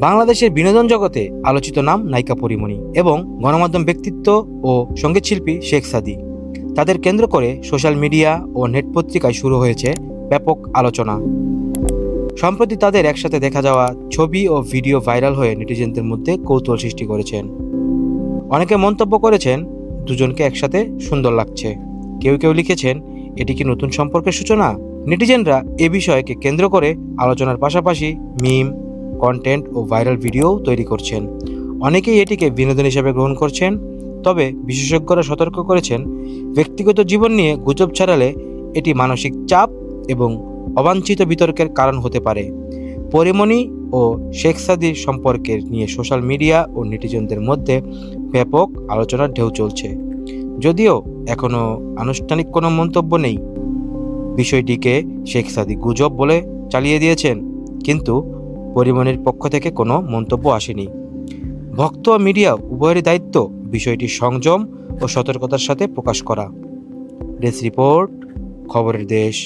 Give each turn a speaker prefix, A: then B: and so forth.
A: বাংলাদেশের বিনোদন জগতে আলোচিত নাম নায়িকা পরীমনি এবং গণমাধ্যম ব্যক্তিত্ব ও সঙ্গীতশিল্পী শেখ সাদী। তাদের কেন্দ্র করে সোশ্যাল মিডিয়া ও নেট পত্রিকায় শুরু হয়েছে ব্যাপক আলোচনা। সম্প্রতি তাদের একসাথে দেখা যাওয়া ছবি ও ভিডিও ভাইরাল হয়ে নেটিজেনদের মধ্যে কৌতূহল সৃষ্টি করেছেন। অনেকে মন্তব্য করেছেন দুজনকে একসাথে সুন্দর লাগছে। কেউ কেউ লিখেছেন এটি কি নতুন সম্পর্কের সূচনা। নেটিজেনরা এ বিষয়কে কেন্দ্র করে আলোচনার পাশাপাশি মিম, কন্টেন্ট ও ভাইরাল ভিডিও তৈরি করছেন। অনেকেই এটিকে বিনোদন হিসেবে গ্রহণ করছেন, তবে বিশেষজ্ঞরা সতর্ক করেছেন ব্যক্তিগত জীবন নিয়ে গুজব ছড়ালে এটি মানসিক চাপ এবং অবাঞ্ছিত বিতর্কের কারণ হতে পারে। পরীমনি ও শেখ সাদীর সম্পর্কের নিয়ে সোশ্যাল মিডিয়া ও নেটিজেনদের মধ্যে ব্যাপক আলোচনার ঢেউ চলছে। যদিও এখনও আনুষ্ঠানিক কোনো মন্তব্য নেই। বিষয়টিকে শেখ সাদী গুজব বলে চালিয়ে দিয়েছেন, কিন্তু পরীমনির পক্ষ থেকে কোনো মন্তব্য আসেনি। ভক্ত ও মিডিয়া উভয়েরই দায়িত্ব বিষয়টি সংযম ও সতর্কতার সাথে প্রকাশ করা। ডেস্ক রিপোর্ট, খবরের দেশ।